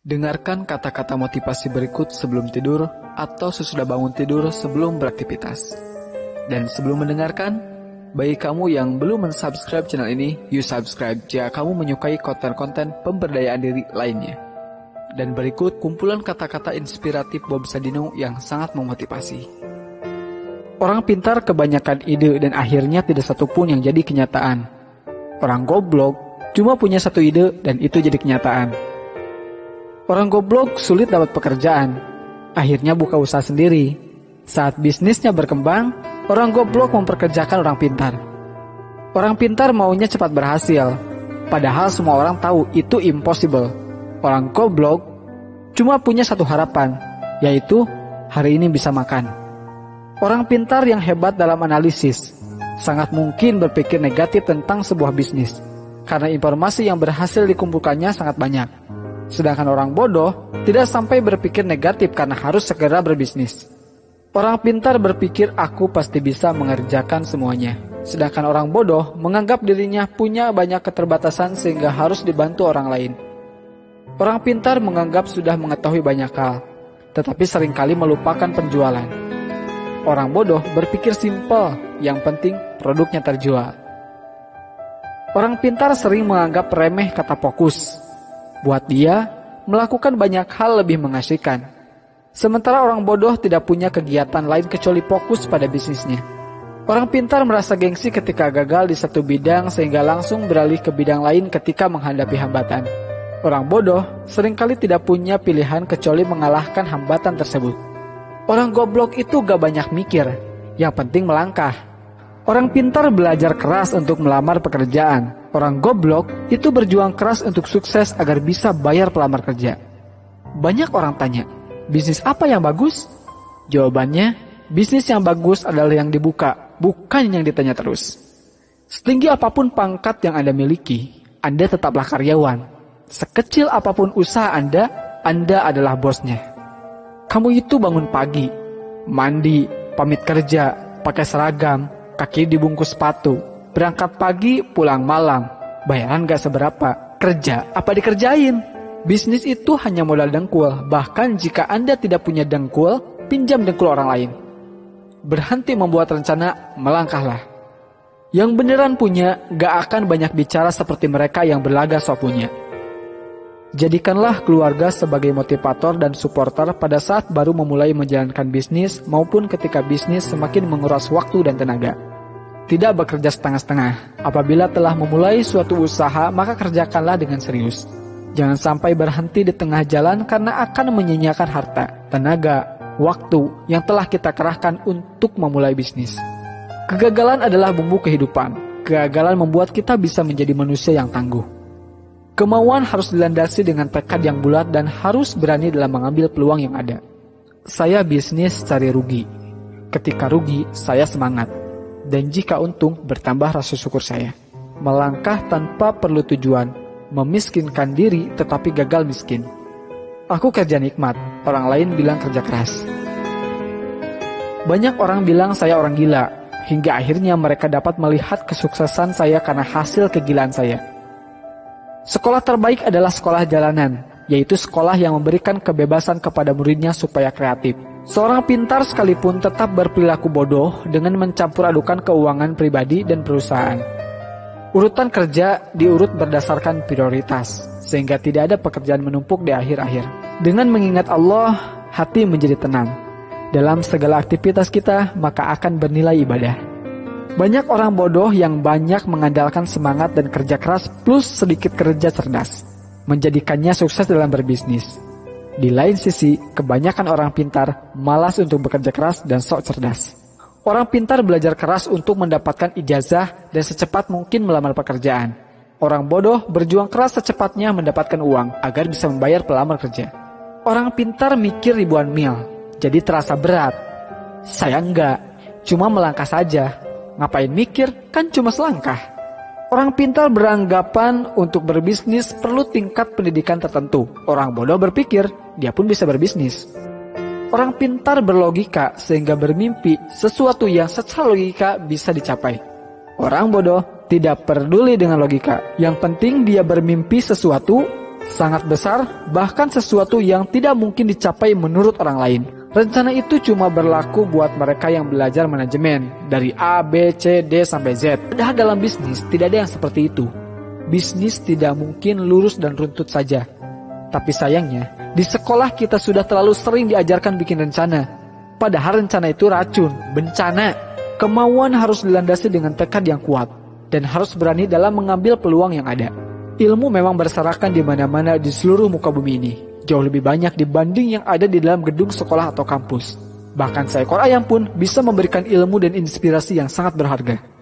Dengarkan kata-kata motivasi berikut sebelum tidur atau sesudah bangun tidur sebelum beraktivitas. Dan sebelum mendengarkan, bagi kamu yang belum mensubscribe channel ini, you subscribe jika kamu menyukai konten-konten pemberdayaan diri lainnya. Dan berikut kumpulan kata-kata inspiratif Bob Sadino yang sangat memotivasi. Orang pintar kebanyakan ide dan akhirnya tidak satupun yang jadi kenyataan. Orang goblok cuma punya satu ide dan itu jadi kenyataan. Orang goblok sulit dapat pekerjaan, akhirnya buka usaha sendiri. Saat bisnisnya berkembang, orang goblok memperkerjakan orang pintar. Orang pintar maunya cepat berhasil, padahal semua orang tahu itu impossible. Orang goblok cuma punya satu harapan, yaitu hari ini bisa makan. Orang pintar yang hebat dalam analisis sangat mungkin berpikir negatif tentang sebuah bisnis, karena informasi yang berhasil dikumpulkannya sangat banyak. Sedangkan orang bodoh tidak sampai berpikir negatif karena harus segera berbisnis. Orang pintar berpikir aku pasti bisa mengerjakan semuanya. Sedangkan orang bodoh menganggap dirinya punya banyak keterbatasan sehingga harus dibantu orang lain. Orang pintar menganggap sudah mengetahui banyak hal, tetapi seringkali melupakan penjualan. Orang bodoh berpikir simpel, yang penting produknya terjual. Orang pintar sering menganggap remeh kata fokus. Buat dia, melakukan banyak hal lebih mengasihkan. Sementara orang bodoh tidak punya kegiatan lain kecuali fokus pada bisnisnya. Orang pintar merasa gengsi ketika gagal di satu bidang sehingga langsung beralih ke bidang lain ketika menghadapi hambatan. Orang bodoh seringkali tidak punya pilihan kecuali mengalahkan hambatan tersebut. Orang goblok itu gak banyak mikir, yang penting melangkah. Orang pintar belajar keras untuk melamar pekerjaan. Orang goblok itu berjuang keras untuk sukses agar bisa bayar pelamar kerja. Banyak orang tanya, bisnis apa yang bagus? Jawabannya, bisnis yang bagus adalah yang dibuka, bukan yang ditanya terus. Setinggi apapun pangkat yang Anda miliki, Anda tetaplah karyawan. Sekecil apapun usaha Anda adalah bosnya. Kamu itu bangun pagi, mandi, pamit kerja, pakai seragam, kaki dibungkus sepatu, berangkat pagi, pulang malam, bayaran gak seberapa, kerja apa dikerjain? Bisnis itu hanya modal dengkul, bahkan jika Anda tidak punya dengkul, pinjam dengkul orang lain. Berhenti membuat rencana, melangkahlah. Yang beneran punya, gak akan banyak bicara seperti mereka yang berlagak sok punya. Jadikanlah keluarga sebagai motivator dan supporter pada saat baru memulai menjalankan bisnis maupun ketika bisnis semakin menguras waktu dan tenaga. Tidak bekerja setengah-setengah. Apabila telah memulai suatu usaha, maka kerjakanlah dengan serius. Jangan sampai berhenti di tengah jalan karena akan menyia-nyiakan harta, tenaga, waktu yang telah kita kerahkan untuk memulai bisnis. Kegagalan adalah bumbu kehidupan. Kegagalan membuat kita bisa menjadi manusia yang tangguh. Kemauan harus dilandasi dengan tekad yang bulat dan harus berani dalam mengambil peluang yang ada. Saya bisnis cari rugi. Ketika rugi, saya semangat. Dan jika untung, bertambah rasa syukur saya. Melangkah tanpa perlu tujuan, memiskinkan diri tetapi gagal miskin. Aku kerja nikmat, orang lain bilang kerja keras. Banyak orang bilang saya orang gila, hingga akhirnya mereka dapat melihat kesuksesan saya karena hasil kegilaan saya. Sekolah terbaik adalah sekolah jalanan, yaitu sekolah yang memberikan kebebasan kepada muridnya supaya kreatif. Seorang pintar sekalipun tetap berperilaku bodoh dengan mencampur adukan keuangan pribadi dan perusahaan. Urutan kerja diurut berdasarkan prioritas, sehingga tidak ada pekerjaan menumpuk di akhir-akhir. Dengan mengingat Allah, hati menjadi tenang. Dalam segala aktivitas kita, maka akan bernilai ibadah. Banyak orang bodoh yang banyak mengandalkan semangat dan kerja keras plus sedikit kerja cerdas, menjadikannya sukses dalam berbisnis. Di lain sisi, kebanyakan orang pintar malas untuk bekerja keras dan sok cerdas. Orang pintar belajar keras untuk mendapatkan ijazah dan secepat mungkin melamar pekerjaan. Orang bodoh berjuang keras secepatnya mendapatkan uang agar bisa membayar pelamar kerja. Orang pintar mikir ribuan mil, jadi terasa berat. Saya enggak, cuma melangkah saja. Ngapain mikir, kan cuma selangkah. Orang pintar beranggapan untuk berbisnis perlu tingkat pendidikan tertentu. Orang bodoh berpikir, dia pun bisa berbisnis. Orang pintar berlogika sehingga bermimpi sesuatu yang secara logika bisa dicapai. Orang bodoh tidak peduli dengan logika. Yang penting dia bermimpi sesuatu sangat besar, bahkan sesuatu yang tidak mungkin dicapai menurut orang lain. Rencana itu cuma berlaku buat mereka yang belajar manajemen, dari A, B, C, D, sampai Z. Padahal dalam bisnis tidak ada yang seperti itu. Bisnis tidak mungkin lurus dan runtut saja. Tapi sayangnya, di sekolah kita sudah terlalu sering diajarkan bikin rencana. Padahal rencana itu racun, bencana. Kemauan harus dilandasi dengan tekad yang kuat, dan harus berani dalam mengambil peluang yang ada. Ilmu memang berserakan di mana-mana di seluruh muka bumi ini. Jauh lebih banyak dibanding yang ada di dalam gedung sekolah atau kampus. Bahkan seekor ayam pun bisa memberikan ilmu dan inspirasi yang sangat berharga.